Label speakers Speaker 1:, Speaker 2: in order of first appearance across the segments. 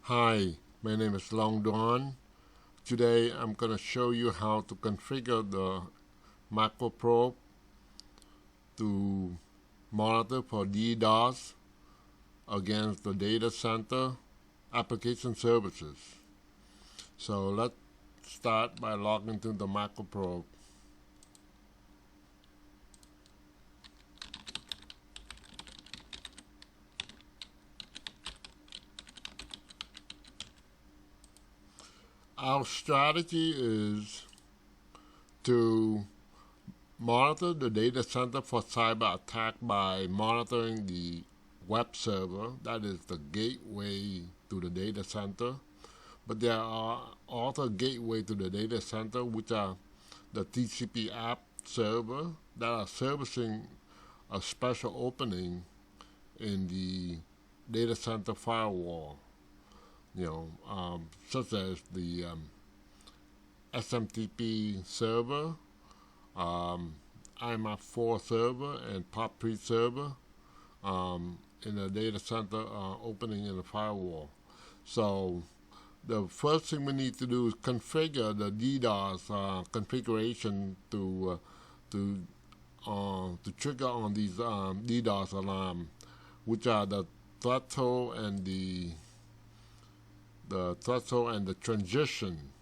Speaker 1: Hi, my name is Long Duan. Today I'm going to show you how to configure the MacroProbe to monitor for DDoS against the Data Center Application Services. So let's start by logging into the MacroProbe. Our strategy is to monitor the data center for cyber attack by monitoring the web server, that is the gateway to the data center. But there are also gateway to the data center, which are the TCP app server that are servicing a special opening in the data center firewall. Such as the SMTP server, IMAP4 server, and POP3 server in the data center opening in the firewall. So the first thing we need to do is configure the DDoS configuration to trigger on these DDoS alarm, which are the threshold and the transition.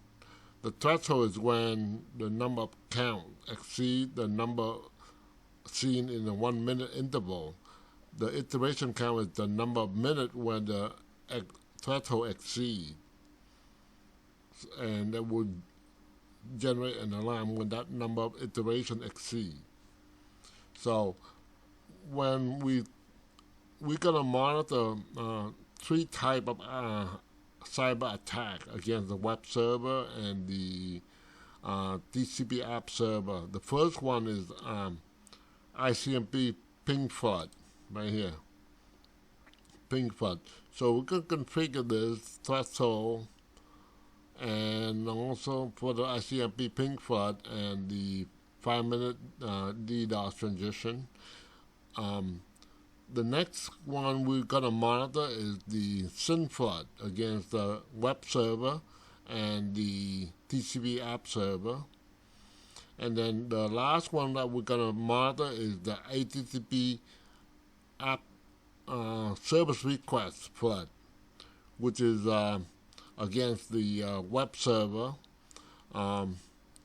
Speaker 1: The threshold is when the number of count exceeds the number seen in a 1 minute interval. The iteration count is the number of minutes when the threshold exceeds, and that would generate an alarm when that number of iteration exceeds. So when we're gonna monitor three type of cyber attack against the web server and the TCP app server. The first one is ICMP Flood, right here. Flood. So we can configure this threshold, and also for the ICMP Flood and the 5-minute DDoS transition. The next one we're going to monitor is the Synflood against the web server and the TCP app server. And then the last one that we're going to monitor is the HTTP app service request flood, which is against the web server.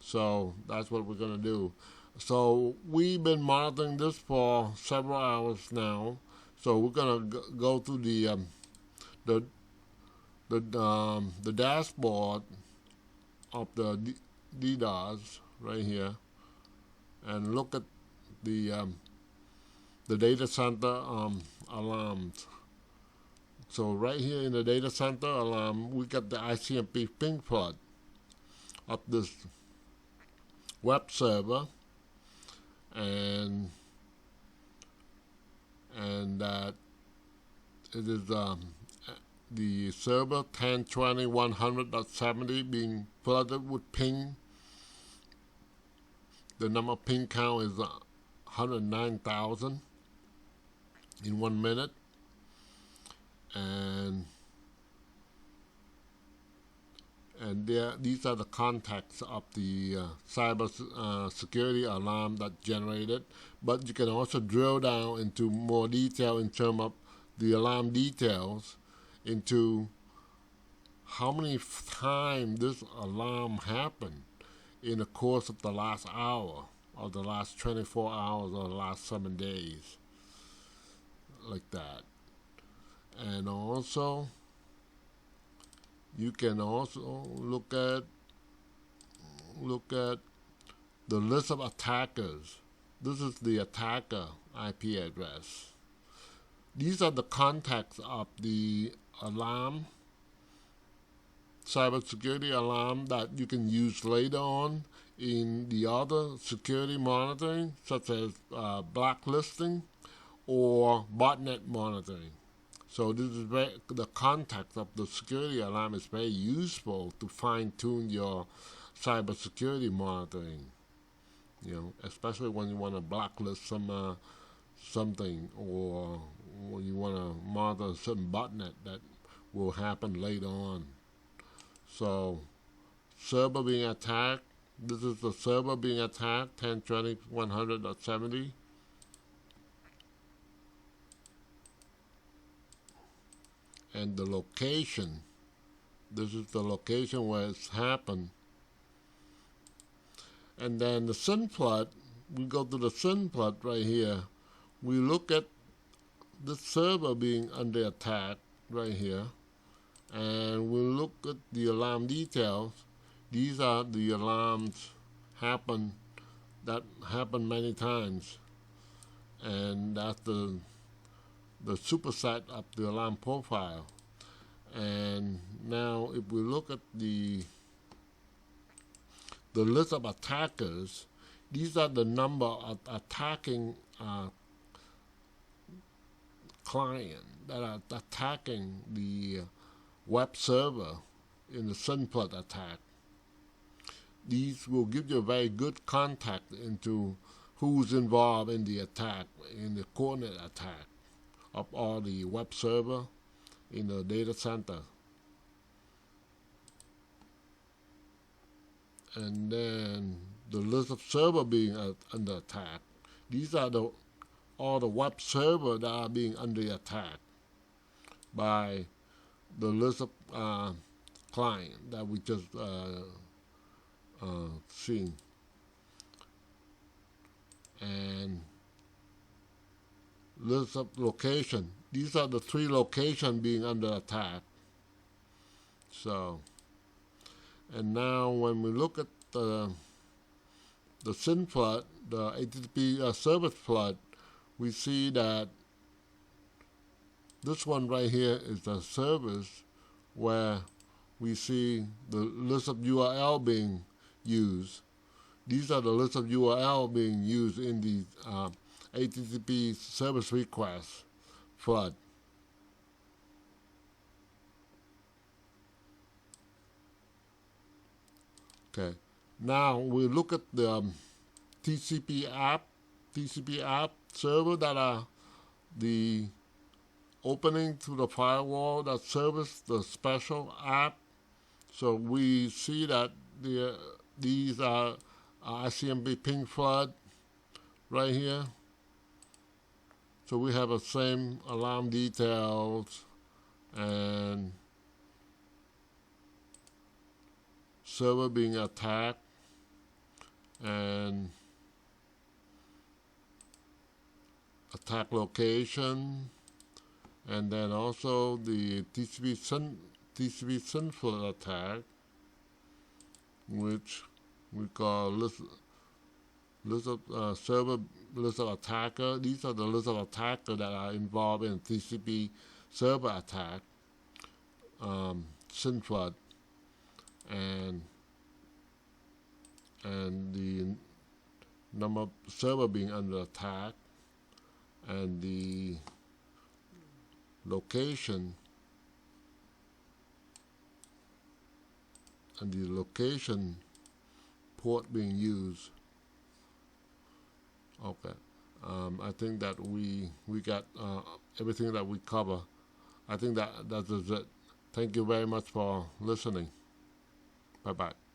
Speaker 1: So that's what we're going to do. So we've been monitoring this for several hours now. So we're gonna go to the dashboard of the DDoS right here, and look at the data center alarms. So right here in the data center alarm, we got the ICMP Ping Flood of this web server. And that it is the server 10.20.100.70 being flooded with ping. The number of ping count is 109,000 in 1 minute, and these are the contacts of the cybersecurity alarm that generated. But you can also drill down into more detail in terms of the alarm details, into how many times this alarm happened in the course of the last hour, or the last 24 hours, or the last 7 days, like that. And also, you can also look at the list of attackers. This is the attacker IP address. These are the contacts of the alarm, cybersecurity alarm, that you can use later on in the other security monitoring, such as blacklisting or botnet monitoring. So this is the context of the security alarm is very useful to fine-tune your cybersecurity monitoring. Especially when you want to blacklist something, or when you want to monitor a certain botnet that will happen later on. So server being attacked, this is the server being attacked, 10.20.100.70. And the location, this is the location where it's happened. And then the SYN Flood, we go to the SYN Flood right here. We look at the server being under attack right here. And we look at the alarm details. These are the alarms that happen many times. And that's the superset of the alarm profile. And now if we look at the list of attackers, these are the number of attacking clients that are attacking the web server in the SYN Flood attack. These will give you a very good contact into who's involved in the attack, in the coordinate attack of all the web server in the data center. And then the list of server being under attack. These are all the web server that are being under attack by the list of client that we just seen. And list of location. These are the 3 locations being under attack. So, and now when we look at the SYN Flood, the HTTP service flood, we see that this one right here is the service where we see the list of URL being used. These are the list of URL being used in the HTTP service request flood. Okay. Now we look at the TCP app server that are the opening to the firewall that service the special app. So we see that these are ICMP Pings Flood right here. So we have the same alarm details and server being attacked and attack location, and then also the TCP SYN Flood attack, which we call list of server list of attacker. These are the list of attackers that are involved in TCP server attack, SYN Flood, and the number of server being under attack, and the location port being used. Okay, I think that we got everything that we cover. I think that is it. Thank you very much for listening. Bye-bye.